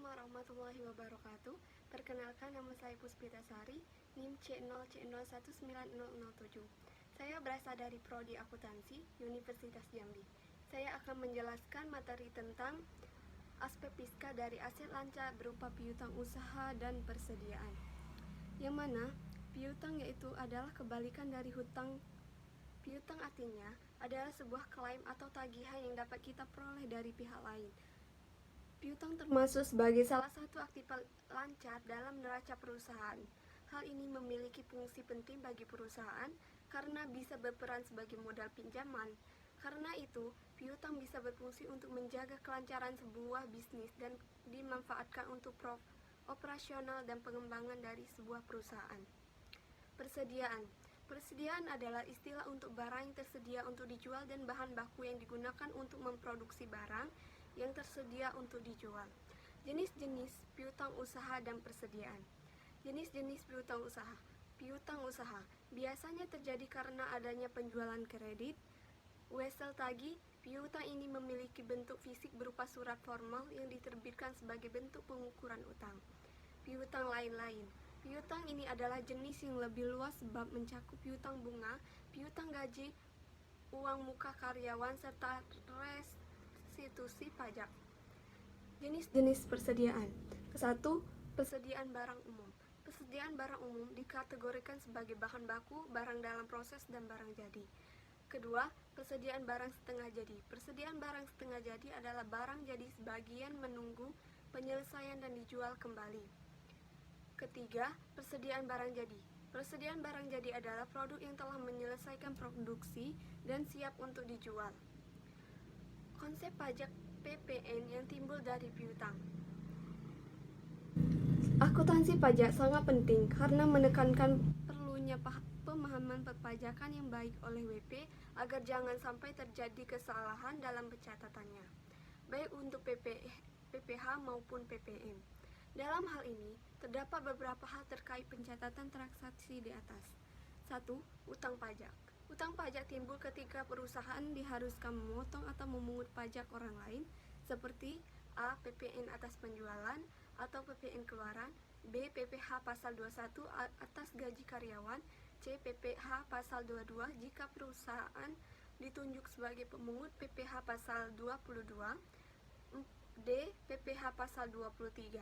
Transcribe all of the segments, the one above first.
warahmatullahi wabarakatuh. Perkenalkan, nama saya Puspita Sari, NIM C0C019007. Saya berasal dari Prodi Akuntansi, Universitas Jambi. Saya akan menjelaskan materi tentang aspek fiskal dari aset lancar berupa piutang usaha dan persediaan. Yang mana piutang yaitu adalah kebalikan dari hutang. Piutang artinya adalah sebuah klaim atau tagihan yang dapat kita peroleh dari pihak lain. Piutang termasuk sebagai salah satu aktivitas lancar dalam neraca perusahaan. Hal ini memiliki fungsi penting bagi perusahaan karena bisa berperan sebagai modal pinjaman. Karena itu, piutang bisa berfungsi untuk menjaga kelancaran sebuah bisnis dan dimanfaatkan untuk operasional dan pengembangan dari sebuah perusahaan. Persediaan adalah istilah untuk barang yang tersedia untuk dijual dan bahan baku yang digunakan untuk memproduksi barang yang tersedia untuk dijual. Jenis-jenis piutang usaha dan persediaan. Jenis-jenis piutang usaha. Piutang usaha biasanya terjadi karena adanya penjualan kredit, wesel tagih. Piutang ini memiliki bentuk fisik berupa surat formal yang diterbitkan sebagai bentuk pengukuran utang. Piutang lain-lain. Piutang ini adalah jenis yang lebih luas sebab mencakup piutang bunga, piutang gaji, uang muka karyawan, serta restitusi pajak. Jenis-jenis persediaan. Kesatu, persediaan barang umum. Persediaan barang umum dikategorikan sebagai bahan baku, barang dalam proses, dan barang jadi. Kedua, persediaan barang setengah jadi. Persediaan barang setengah jadi adalah barang jadi sebagian menunggu penyelesaian dan dijual kembali. Ketiga, persediaan barang jadi. Persediaan barang jadi adalah produk yang telah menyelesaikan produksi dan siap untuk dijual. Konsep pajak PPN yang timbul dari piutang. Akuntansi pajak sangat penting karena menekankan perlunya pemahaman perpajakan yang baik oleh WP agar jangan sampai terjadi kesalahan dalam pencatatannya, baik untuk PPH maupun PPN. Dalam hal ini, terdapat beberapa hal terkait pencatatan transaksi di atas. 1. Utang pajak. Utang pajak timbul ketika perusahaan diharuskan memotong atau memungut pajak orang lain, seperti A. PPN atas penjualan atau PPN keluaran, B. PPh pasal 21 atas gaji karyawan, C. PPh pasal 22 jika perusahaan ditunjuk sebagai pemungut PPh pasal 22, D. PPh pasal 23.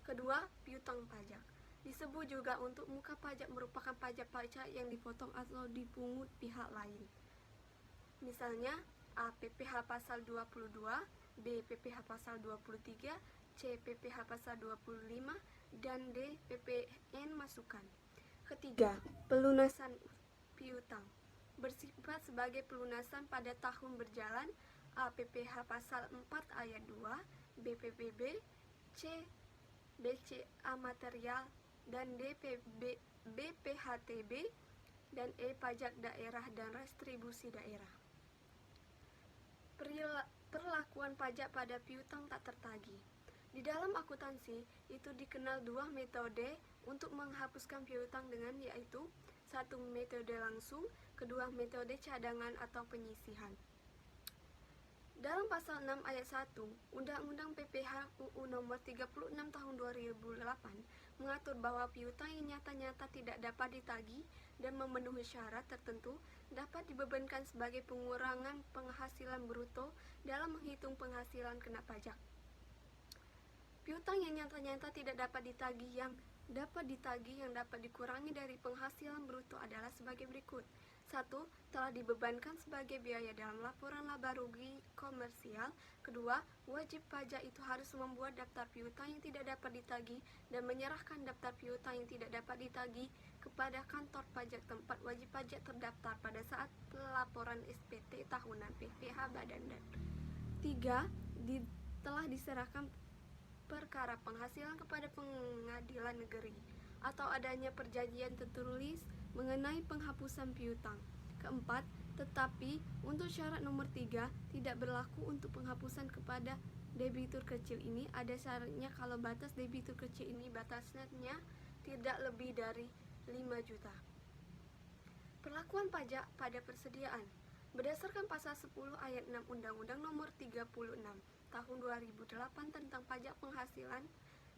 Kedua, piutang pajak. Disebut juga untuk muka pajak merupakan pajak-pajak yang dipotong atau dipungut pihak lain. Misalnya, A. PPh pasal 22, B. PPh pasal 23, C. PPh pasal 25, dan D. PPN masukan. Ketiga, pelunasan piutang. Bersifat sebagai pelunasan pada tahun berjalan. A. PPh pasal 4 ayat 2, B. PPB, C. BCA material, dan D. BPHTB, dan E. pajak daerah dan restribusi daerah. Perlakuan pajak pada piutang tak tertagih. Di dalam akuntansi itu dikenal dua metode untuk menghapuskan piutang dengan, yaitu 1. Metode langsung, kedua metode cadangan atau penyisihan. Dalam pasal 6 ayat 1 Undang-Undang PPh UU nomor 36 tahun 2008 mengatur bahwa piutang yang nyata-nyata tidak dapat ditagih dan memenuhi syarat tertentu dapat dibebankan sebagai pengurangan penghasilan bruto dalam menghitung penghasilan kena pajak. Piutang yang nyata-nyata tidak dapat ditagih yang dapat dikurangi dari penghasilan bruto adalah sebagai berikut. 1. Telah dibebankan sebagai biaya dalam laporan laba rugi komersial. Kedua, wajib pajak itu harus membuat daftar piutang yang tidak dapat ditagih dan menyerahkan daftar piutang yang tidak dapat ditagih kepada kantor pajak tempat wajib pajak terdaftar pada saat pelaporan SPT tahunan PPh Badan. 3. Telah diserahkan perkara penghasilan kepada pengadilan negeri atau adanya perjanjian tertulis mengenai penghapusan piutang. Keempat, tetapi untuk syarat nomor 3 tidak berlaku untuk penghapusan kepada debitur kecil. Ini ada syaratnya kalau batas debitur kecil ini batasnya tidak lebih dari 5 juta. Perlakuan pajak pada persediaan. Berdasarkan pasal 10 ayat 6 Undang-Undang Nomor 36 Tahun 2008 tentang pajak penghasilan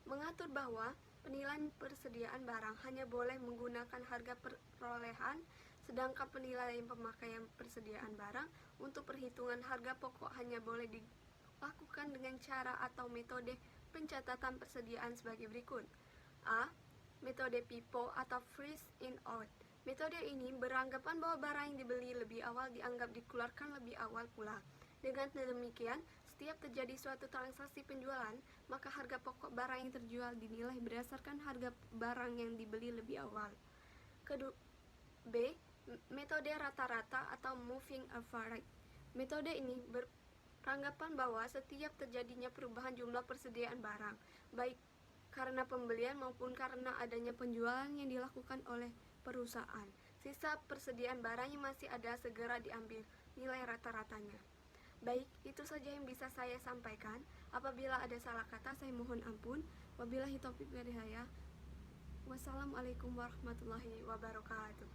mengatur bahwa penilaian persediaan barang hanya boleh menggunakan harga perolehan, sedangkan penilaian pemakaian persediaan barang untuk perhitungan harga pokok hanya boleh dilakukan dengan cara atau metode pencatatan persediaan sebagai berikut. A. Metode FIFO atau Freeze in Out. Metode ini beranggapan bahwa barang yang dibeli lebih awal dianggap dikeluarkan lebih awal pula. Dengan demikian, setiap terjadi suatu transaksi penjualan, maka harga pokok barang yang terjual dinilai berdasarkan harga barang yang dibeli lebih awal. Kedua, B. Metode rata-rata atau Moving Average. Metode ini beranggapan bahwa setiap terjadinya perubahan jumlah persediaan barang, baik karena pembelian maupun karena adanya penjualan yang dilakukan oleh perusahaan, sisa persediaan barang yang masih ada segera diambil nilai rata-ratanya. Baik, itu saja yang bisa saya sampaikan. Apabila ada salah kata, saya mohon ampun. Wabillahi taufiq wal hidayah. Wassalamualaikum warahmatullahi wabarakatuh.